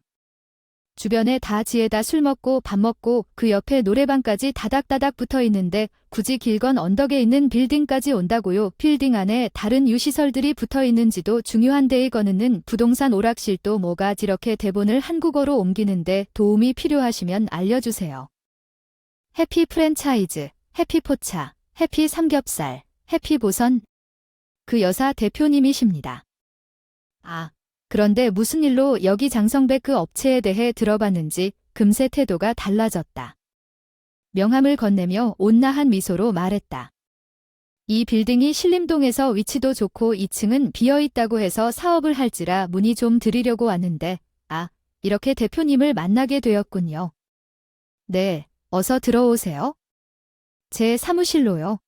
[SPEAKER 1] 주변에 다 지에다 술 먹고 밥 먹고 그 옆에 노래방까지 다닥다닥 붙어 있는데 굳이 길건 언덕에 있는 빌딩까지 온다고요. 빌딩 안에 다른 유시설들이 붙어 있는지도 중요한데 이거는 부동산 오락실도 뭐가 이렇게 대본을 한국어로 옮기는데 도움이 필요하시면 알려주세요. 해피 프랜차이즈, 해피 포차, 해피 삼겹살, 해피 보선. 그 여사 대표님이십니다. 그런데 무슨 일로 여기 장성백 그 업체에 대해 들어봤는지 금세 태도가 달라졌다. 명함을 건네며 온나한 미소로 말했다. 이 빌딩이 신림동에서 위치도 좋고 2층은 비어있다고 해서 사업을 할지라 문의 좀 드리려고 왔는데, 이렇게 대표님을 만나게 되었군요. 네, 어서 들어오세요. 제 사무실로요.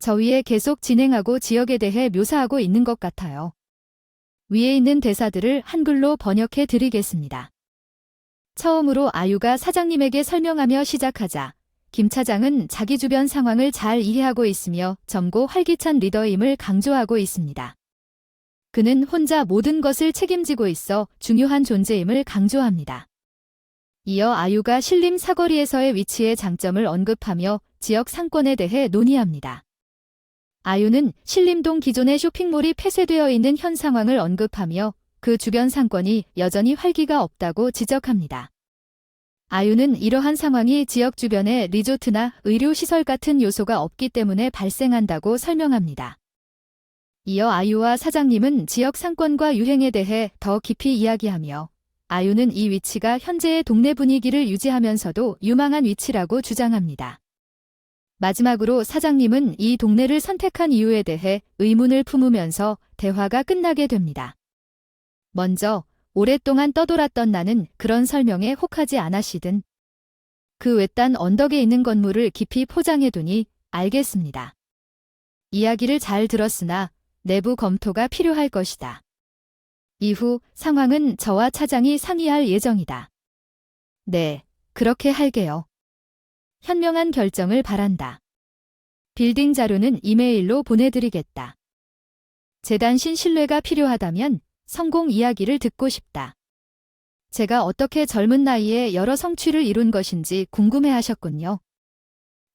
[SPEAKER 1] 저 위에 계속 진행하고 지역에 대해 묘사하고 있는 것 같아요. 위에 있는 대사들을 한글로 번역해 드리겠습니다. 처음으로 아유가 사장님에게 설명하며 시작하자 김 차장은 자기 주변 상황을 잘 이해하고 있으며 젊고 활기찬 리더임을 강조하고 있습니다. 그는 혼자 모든 것을 책임지고 있어 중요한 존재임을 강조합니다. 이어 아유가 신림 사거리에서의 위치의 장점을 언급하며 지역 상권에 대해 논의합니다. 아유는 신림동 기존의 쇼핑몰이 폐쇄되어 있는 현 상황을 언급하며 그 주변 상권이 여전히 활기가 없다고 지적합니다. 아유는 이러한 상황이 지역 주변에 리조트나 의료시설 같은 요소가 없기 때문에 발생한다고 설명합니다. 이어 아유와 사장님은 지역 상권과 유행에 대해 더 깊이 이야기하며 아유는 이 위치가 현재의 동네 분위기를 유지하면서도 유망한 위치라고 주장합니다. 마지막으로 사장님은 이 동네를 선택한 이유에 대해 의문을 품으면서 대화가 끝나게 됩니다. 먼저 오랫동안 떠돌았던 나는 그런 설명에 혹하지 않았시든 그 외딴 언덕에 있는 건물을 깊이 포장해두니 알겠습니다. 이야기를 잘 들었으나 내부 검토가 필요할 것이다. 이후 상황은 저와 차장이 상의할 예정이다. 네, 그렇게 할게요. 현명한 결정을 바란다. 빌딩 자료는 이메일로 보내드리겠다. 재단신 신뢰가 필요하다면 성공 이야기를 듣고 싶다. 제가 어떻게 젊은 나이에 여러 성취를 이룬 것인지 궁금해하셨군요.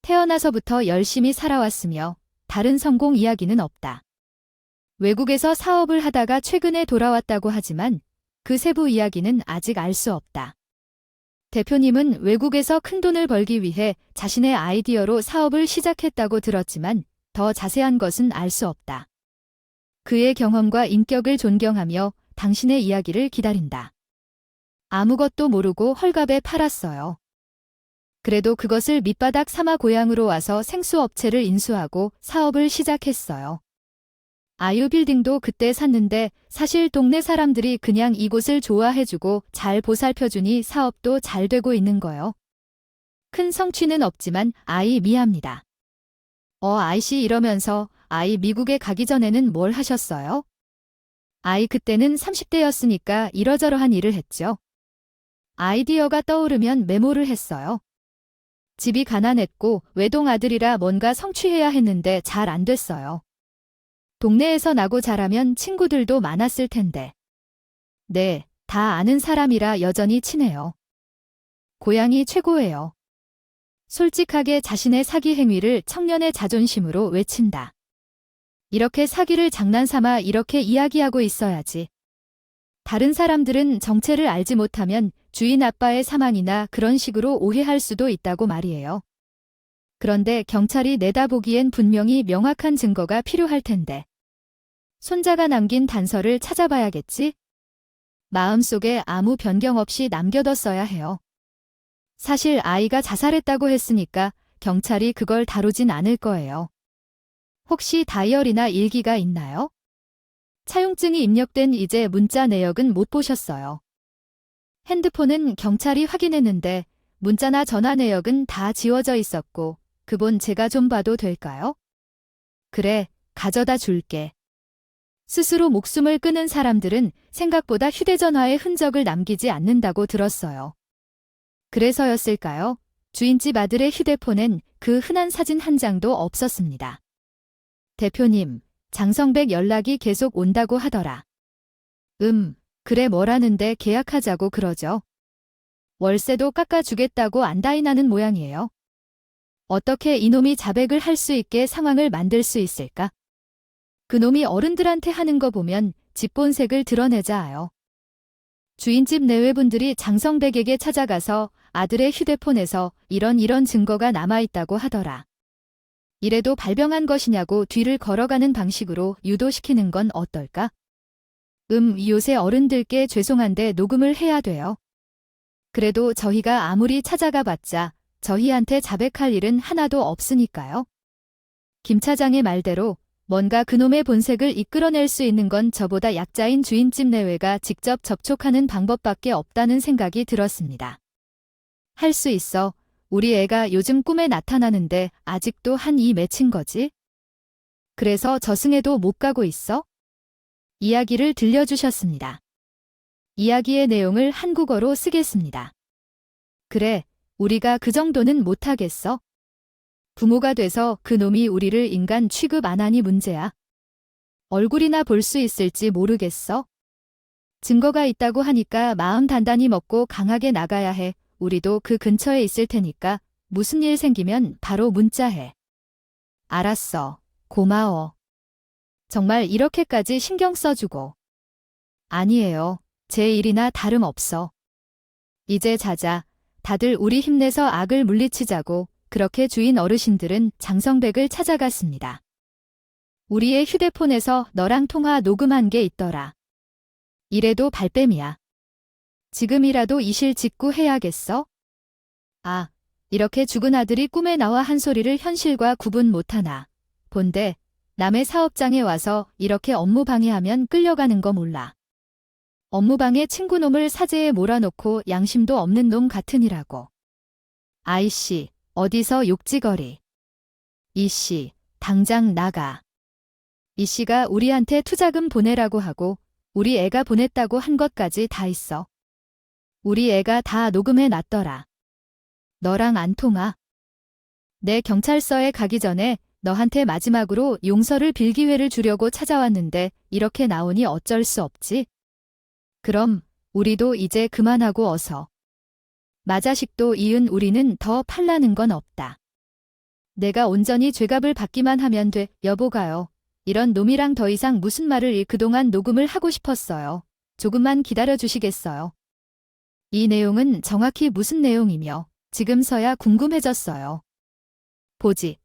[SPEAKER 1] 태어나서부터 열심히 살아왔으며 다른 성공 이야기는 없다. 외국에서 사업을 하다가 최근에 돌아왔다고 하지만 그 세부 이야기는 아직 알 수 없다. 대표님은 외국에서 큰돈을 벌기 위해 자신의 아이디어로 사업을 시작했다고 들었지만 더 자세한 것은 알 수 없다. 그의 경험과 인격을 존경하며 당신의 이야기를 기다린다. 아무것도 모르고 헐값에 팔았어요. 그래도 그것을 밑바닥 삼아 고향으로 와서 생수업체를 인수하고 사업을 시작했어요. 아유빌딩도 그때 샀는데 사실 동네 사람들이 그냥 이곳을 좋아해주고 잘 보살펴주니 사업도 잘 되고 있는 거요. 큰 성취는 없지만 아이 미합니다. 아이씨 이러면서 아이 미국에 가기 전에는 뭘 하셨어요? 아이 그때는 30대였으니까 이러저러한 일을 했죠. 아이디어가 떠오르면 메모를 했어요. 집이 가난했고 외동 아들이라 뭔가 성취해야 했는데 잘 안 됐어요. 동네에서 나고 자라면 친구들도 많았을 텐데. 네, 다 아는 사람이라 여전히 친해요. 고향이 최고예요. 솔직하게 자신의 사기 행위를 청년의 자존심으로 외친다. 이렇게 사기를 장난삼아 이렇게 이야기하고 있어야지. 다른 사람들은 정체를 알지 못하면 주인 아빠의 사망이나 그런 식으로 오해할 수도 있다고 말이에요. 그런데 경찰이 내다보기엔 분명히 명확한 증거가 필요할 텐데. 손자가 남긴 단서를 찾아봐야겠지? 마음속에 아무 변경 없이 남겨뒀어야 해요. 사실 아이가 자살했다고 했으니까 경찰이 그걸 다루진 않을 거예요. 혹시 다이어리나 일기가 있나요? 차용증이 입력된 이제 문자 내역은 못 보셨어요. 핸드폰은 경찰이 확인했는데 문자나 전화 내역은 다 지워져 있었고 그 본 제가 좀 봐도 될까요? 그래, 가져다 줄게. 스스로 목숨을 끊은 사람들은 생각보다 휴대전화에 흔적을 남기지 않는다고 들었어요. 그래서였을까요? 주인집 아들의 휴대폰엔 그 흔한 사진 한 장도 없었습니다. 대표님, 장성백 연락이 계속 온다고 하더라. 그래 뭐라는데 계약하자고 그러죠. 월세도 깎아주겠다고 안다이나는 모양이에요. 어떻게 이놈이 자백을 할 수 있게 상황을 만들 수 있을까? 그놈이 어른들한테 하는 거 보면 집본색을 드러내자 해요. 주인집 내외분들이 장성백에게 찾아가서 아들의 휴대폰에서 이런 증거가 남아있다고 하더라. 이래도 발병한 것이냐고 뒤를 걸어가는 방식으로 유도시키는 건 어떨까? 요새 어른들께 죄송한데 녹음을 해야 돼요. 그래도 저희가 아무리 찾아가 봤자 저희한테 자백할 일은 하나도 없으니까요. 김 차장의 말대로 뭔가 그놈의 본색을 이끌어낼 수 있는 건 저보다 약자인 주인집 내외가 직접 접촉하는 방법밖에 없다는 생각이 들었습니다. 할 수 있어. 우리 애가 요즘 꿈에 나타나는데 아직도 한 이 맺힌 거지? 그래서 저승에도 못 가고 있어? 이야기를 들려주셨습니다. 이야기의 내용을 한국어로 쓰겠습니다. 그래, 우리가 그 정도는 못하겠어? 부모가 돼서 그놈이 우리를 인간 취급 안 하니 문제야. 얼굴이나 볼 수 있을지 모르겠어? 증거가 있다고 하니까 마음 단단히 먹고 강하게 나가야 해. 우리도 그 근처에 있을 테니까 무슨 일 생기면 바로 문자해. 알았어. 고마워. 정말 이렇게까지 신경 써주고. 아니에요. 제 일이나 다름없어. 이제 자자. 다들 우리 힘내서 악을 물리치자고. 그렇게 주인 어르신들은 장성백을 찾아갔습니다. 우리의 휴대폰에서 너랑 통화 녹음한 게 있더라. 이래도 발뺌이야. 지금이라도 이실 직구 해야겠어? 아, 이렇게 죽은 아들이 꿈에 나와 한 소리를 현실과 구분 못하나. 본데 남의 사업장에 와서 이렇게 업무 방해하면 끌려가는 거 몰라. 업무방해 친구놈을 사제에 몰아놓고 양심도 없는 놈 같으니라고. 아이씨, 어디서 욕지거리. 이씨, 당장 나가. 이씨가 우리한테 투자금 보내라고 하고 우리 애가 보냈다고 한 것까지 다 있어. 우리 애가 다 녹음해 놨더라. 너랑 안 통하. 내 경찰서에 가기 전에 너한테 마지막으로 용서를 빌 기회를 주려고 찾아왔는데 이렇게 나오니 어쩔 수 없지. 그럼 우리도 이제 그만하고 어서. 마자식도 이은 우리는 더 팔라는 건 없다. 내가 온전히 죄값을 받기만 하면 돼. 여보가요. 이런 놈이랑 더 이상 무슨 말을 그동안 녹음을 하고 싶었어요. 조금만 기다려 주시겠어요? 이 내용은 정확히 무슨 내용이며 지금서야 궁금해졌어요. 보지.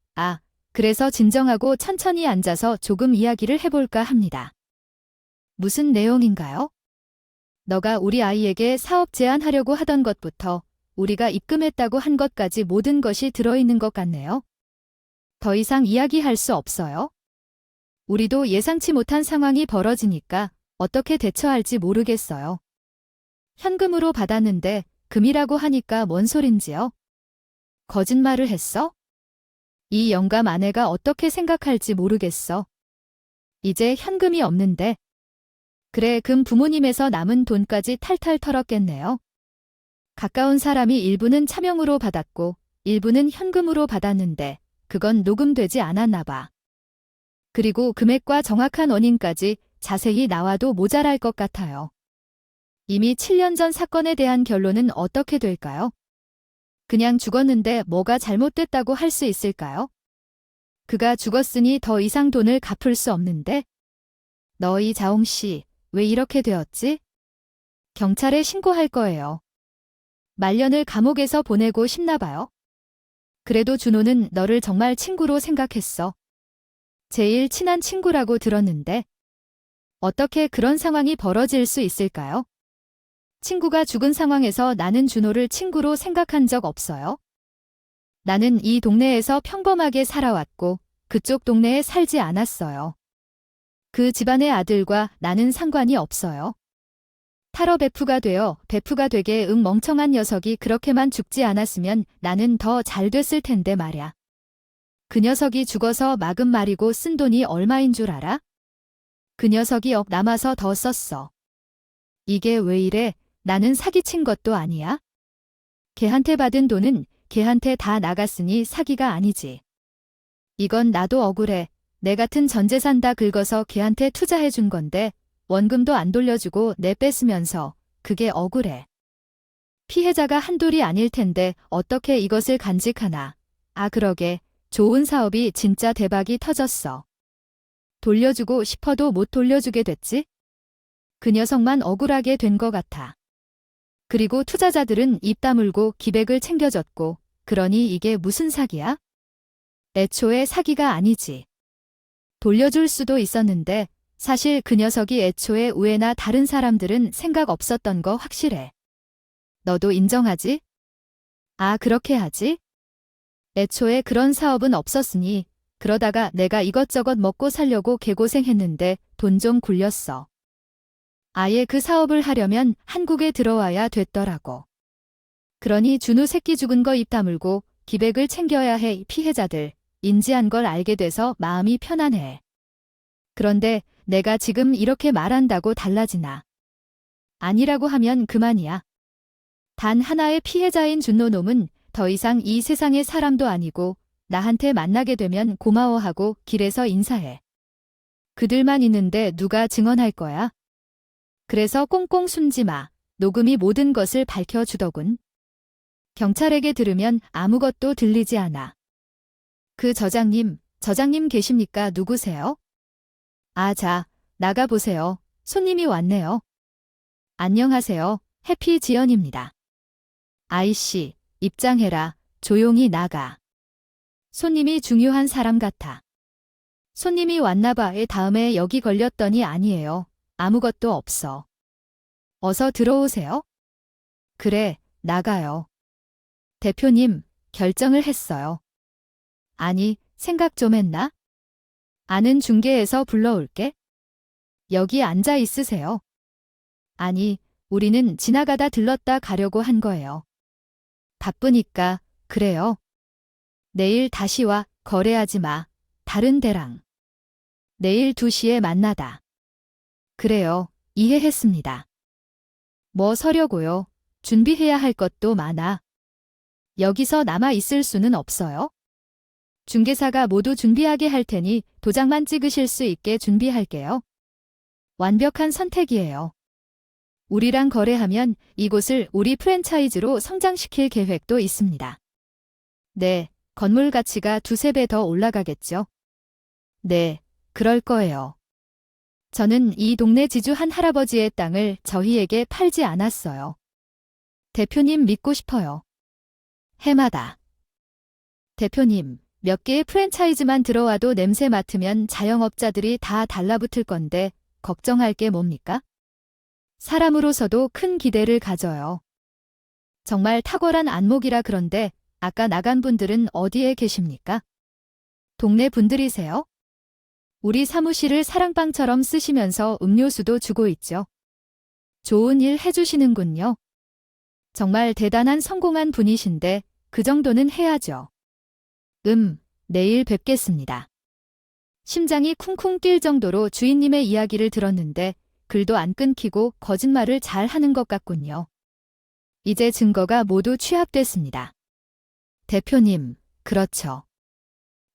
[SPEAKER 1] 그래서 진정하고 천천히 앉아서 조금 이야기를 해볼까 합니다. 무슨 내용인가요? 너가 우리 아이에게 사업 제안하려고 하던 것부터 우리가 입금했다고 한 것까지 모든 것이 들어있는 것 같네요. 더 이상 이야기할 수 없어요. 우리도 예상치 못한 상황이 벌어지니까 어떻게 대처할지 모르겠어요. 현금으로 받았는데 금이라고 하니까 뭔 소린지요? 거짓말을 했어? 이 영감 아내가 어떻게 생각할지 모르겠어. 이제 현금이 없는데. 그래, 금 부모님에서 남은 돈까지 탈탈 털었겠네요. 가까운 사람이 일부는 차명으로 받았고 일부는 현금으로 받았는데 그건 녹음되지 않았나 봐. 그리고 금액과 정확한 원인까지 자세히 나와도 모자랄 것 같아요. 이미 7년 전 사건에 대한 결론은 어떻게 될까요? 그냥 죽었는데 뭐가 잘못됐다고 할 수 있을까요? 그가 죽었으니 더 이상 돈을 갚을 수 없는데? 너희 자홍씨, 왜 이렇게 되었지? 경찰에 신고할 거예요. 말년을 감옥에서 보내고 싶나 봐요. 그래도 준호는 너를 정말 친구로 생각했어. 제일 친한 친구라고 들었는데. 어떻게 그런 상황이 벌어질 수 있을까요? 친구가 죽은 상황에서 나는 준호를 친구로 생각한 적 없어요. 나는 이 동네에서 평범하게 살아왔고 그쪽 동네에 살지 않았어요. 그 집안의 아들과 나는 상관이 없어요. 타러 베프가 되게 멍청한 녀석이 그렇게만 죽지 않았으면 나는 더 잘 됐을 텐데 말야. 그 녀석이 죽어서 막은 말이고 쓴 돈이 얼마인 줄 알아? 그 녀석이 억 남아서 더 썼어. 이게 왜 이래? 나는 사기친 것도 아니야. 걔한테 받은 돈은 걔한테 다 나갔으니 사기가 아니지. 이건 나도 억울해. 내 같은 전 재산 다 긁어서 걔한테 투자해 준 건데 원금도 안 돌려주고 내 뺏으면서 그게 억울해. 피해자가 한둘이 아닐 텐데 어떻게 이것을 간직하나. 그러게. 좋은 사업이 진짜 대박이 터졌어. 돌려주고 싶어도 못 돌려주게 됐지? 그 녀석만 억울하게 된 것 같아. 그리고 투자자들은 입 다물고 기백을 챙겨줬고, 그러니 이게 무슨 사기야? 애초에 사기가 아니지. 돌려줄 수도 있었는데 사실 그 녀석이 애초에 우애나 다른 사람들은 생각 없었던 거 확실해. 너도 인정하지? 그렇게 하지? 애초에 그런 사업은 없었으니 그러다가 내가 이것저것 먹고 살려고 개고생했는데 돈 좀 굴렸어. 아예 그 사업을 하려면 한국에 들어와야 됐더라고. 그러니 준우 새끼 죽은 거 입 다물고 기백을 챙겨야 해. 피해자들 인지한 걸 알게 돼서 마음이 편안해. 그런데 내가 지금 이렇게 말한다고 달라지나? 아니라고 하면 그만이야. 단 하나의 피해자인 준노놈은 더 이상 이 세상의 사람도 아니고 나한테 만나게 되면 고마워하고 길에서 인사해. 그들만 있는데 누가 증언할 거야? 그래서 꽁꽁 숨지 마. 녹음이 모든 것을 밝혀주더군. 경찰에게 들으면 아무것도 들리지 않아. 그 저장님 계십니까? 누구세요? 자, 나가보세요. 손님이 왔네요. 안녕하세요. 해피지연입니다. 아이씨, 입장해라. 조용히 나가. 손님이 중요한 사람 같아. 손님이 왔나봐. 다음에 여기 걸렸더니 아니에요. 아무것도 없어. 어서 들어오세요. 그래, 나가요. 대표님, 결정을 했어요. 아니, 생각 좀 했나? 아는 중개에서 불러올게. 여기 앉아 있으세요. 아니, 우리는 지나가다 들렀다 가려고 한 거예요. 바쁘니까, 그래요. 내일 다시 와. 거래하지 마. 다른 데랑. 내일 2시에 만나다. 그래요. 이해했습니다. 뭐 서려고요. 준비해야 할 것도 많아. 여기서 남아 있을 수는 없어요. 중개사가 모두 준비하게 할 테니 도장만 찍으실 수 있게 준비할게요. 완벽한 선택이에요. 우리랑 거래하면 이곳을 우리 프랜차이즈로 성장시킬 계획도 있습니다. 네, 건물 가치가 두세 배 더 올라가겠죠? 네, 그럴 거예요. 저는 이 동네 지주 한 할아버지의 땅을 저희에게 팔지 않았어요. 대표님 믿고 싶어요. 해마다. 대표님, 몇 개의 프랜차이즈만 들어와도 냄새 맡으면 자영업자들이 다 달라붙을 건데 걱정할 게 뭡니까? 사람으로서도 큰 기대를 가져요. 정말 탁월한 안목이라 그런데 아까 나간 분들은 어디에 계십니까? 동네 분들이세요? 우리 사무실을 사랑방처럼 쓰시면서 음료수도 주고 있죠. 좋은 일 해주시는군요. 정말 대단한 성공한 분이신데 그 정도는 해야죠. 내일 뵙겠습니다. 심장이 쿵쿵 뛸 정도로 주인님의 이야기를 들었는데 글도 안 끊기고 거짓말을 잘 하는 것 같군요. 이제 증거가 모두 취합됐습니다. 대표님, 그렇죠.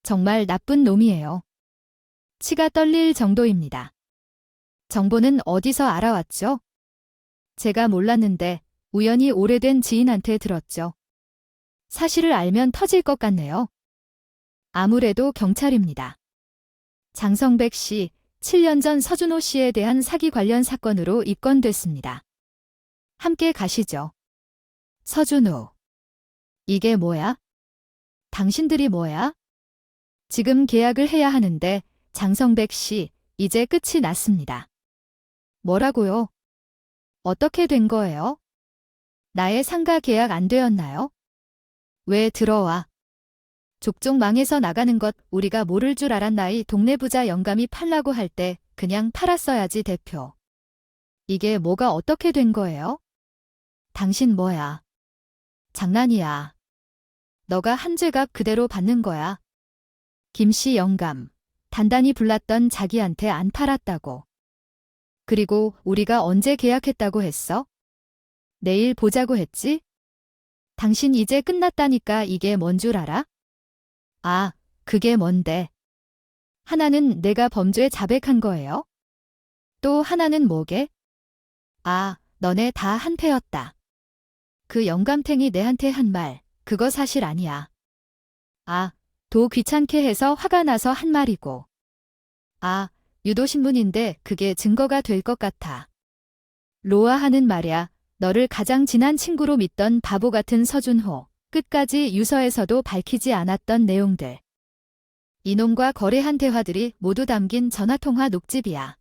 [SPEAKER 1] 정말 나쁜 놈이에요. 치가 떨릴 정도입니다. 정보는 어디서 알아왔죠? 제가 몰랐는데 우연히 오래된 지인한테 들었죠. 사실을 알면 터질 것 같네요. 아무래도 경찰입니다. 장성백 씨, 7년 전 서준호 씨에 대한 사기 관련 사건으로 입건됐습니다. 함께 가시죠. 서준호. 이게 뭐야? 당신들이 뭐야? 지금 계약을 해야 하는데 장성백 씨, 이제 끝이 났습니다. 뭐라고요? 어떻게 된 거예요? 나의 상가 계약 안 되었나요? 왜 들어와? 족족 망해서 나가는 것 우리가 모를 줄 알았나이. 동네 부자 영감이 팔라고 할 때 그냥 팔았어야지 대표. 이게 뭐가 어떻게 된 거예요? 당신 뭐야? 장난이야. 너가 한 죄값 그대로 받는 거야. 김씨 영감, 단단히 불났던 자기한테 안 팔았다고. 그리고 우리가 언제 계약했다고 했어? 내일 보자고 했지? 당신 이제 끝났다니까. 이게 뭔 줄 알아? 아, 그게 뭔데? 하나는 내가 범죄에 자백한 거예요? 또 하나는 뭐게? 아, 너네 다 한패였다. 그 영감탱이 내한테 한 말, 그거 사실 아니야. 아, 도 귀찮게 해서 화가 나서 한 말이고. 아, 유도신문인데 그게 증거가 될 것 같아. 로아하는 말야, 너를 가장 친한 친구로 믿던 바보 같은 서준호. 끝까지 유서에서도 밝히지 않았던 내용들. 이놈과 거래한 대화들이 모두 담긴 전화통화 녹집이야.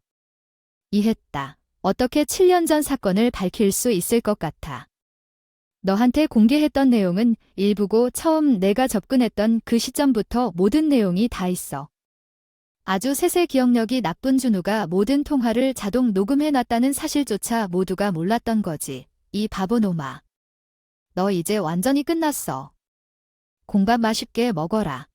[SPEAKER 1] 이해했다. 어떻게 7년 전 사건을 밝힐 수 있을 것 같아. 너한테 공개했던 내용은 일부고 처음 내가 접근했던 그 시점부터 모든 내용이 다 있어. 아주 세세 기억력이 나쁜 준우가 모든 통화를 자동 녹음해놨다는 사실조차 모두가 몰랐던 거지. 이 바보놈아. 너 이제 완전히 끝났어. 공밥 맛있게 먹어라.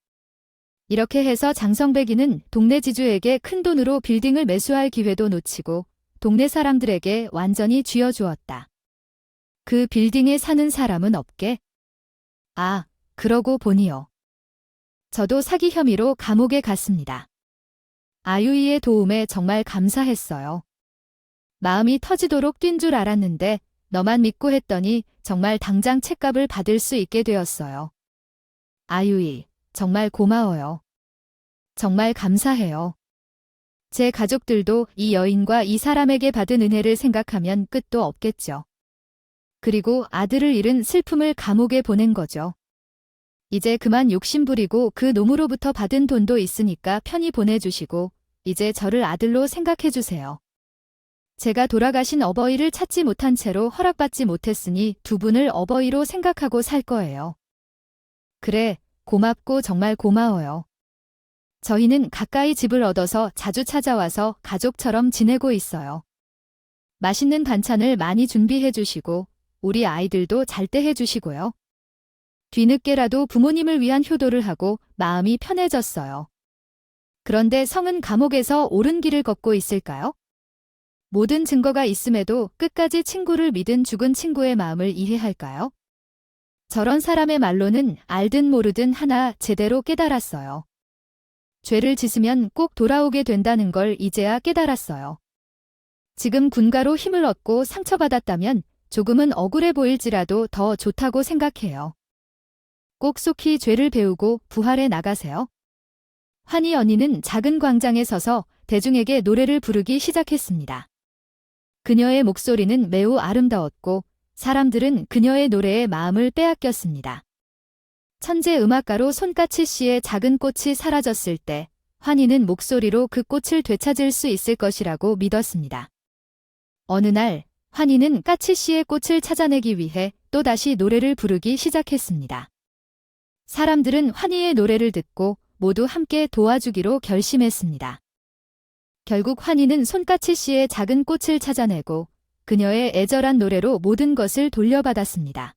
[SPEAKER 1] 이렇게 해서 장성백이는 동네 지주에게 큰 돈으로 빌딩을 매수할 기회도 놓치고 동네 사람들에게 완전히 쥐어주었다. 그 빌딩에 사는 사람은 없게? 아, 그러고 보니요. 저도 사기 혐의로 감옥에 갔습니다. 아유이의 도움에 정말 감사했어요. 마음이 터지도록 뛴 줄 알았는데 너만 믿고 했더니 정말 당장 책값을 받을 수 있게 되었어요. 아유이, 정말 고마워요. 정말 감사해요. 제 가족들도 이 여인과 이 사람에게 받은 은혜를 생각하면 끝도 없겠죠. 그리고 아들을 잃은 슬픔을 감옥에 보낸 거죠. 이제 그만 욕심부리고 그 놈으로부터 받은 돈도 있으니까 편히 보내주시고 이제 저를 아들로 생각해주세요. 제가 돌아가신 어버이를 찾지 못한 채로 허락받지 못했으니 두 분을 어버이로 생각하고 살 거예요. 그래, 고맙고 정말 고마워요. 저희는 가까이 집을 얻어서 자주 찾아와서 가족처럼 지내고 있어요. 맛있는 반찬을 많이 준비해 주시고 우리 아이들도 잘 때 해주시고요. 뒤늦게라도 부모님을 위한 효도를 하고 마음이 편해졌어요. 그런데 성은 감옥에서 옳은 길을 걷고 있을까요? 모든 증거가 있음에도 끝까지 친구를 믿은 죽은 친구의 마음을 이해할까요? 저런 사람의 말로는 알든 모르든 하나 제대로 깨달았어요. 죄를 짓으면 꼭 돌아오게 된다는 걸 이제야 깨달았어요. 지금 군가로 힘을 얻고 상처받았다면 조금은 억울해 보일지라도 더 좋다고 생각해요. 꼭 속히 죄를 배우고 부활해 나가세요. 환희 언니는 작은 광장에 서서 대중에게 노래를 부르기 시작했습니다. 그녀의 목소리는 매우 아름다웠고 사람들은 그녀의 노래에 마음을 빼앗겼습니다. 천재 음악가로 손까치 씨의 작은 꽃이 사라졌을 때 환희는 목소리로 그 꽃을 되찾을 수 있을 것이라고 믿었습니다. 어느 날 환희는 까치 씨의 꽃을 찾아내기 위해 또다시 노래를 부르기 시작했습니다. 사람들은 환희의 노래를 듣고 모두 함께 도와주기로 결심했습니다. 결국 환희는 손까치 씨의 작은 꽃을 찾아내고 그녀의 애절한 노래로 모든 것을 돌려받았습니다.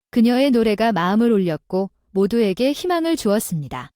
[SPEAKER 1] 그녀의 노래가 마음을 울렸고 모두에게 희망을 주었습니다.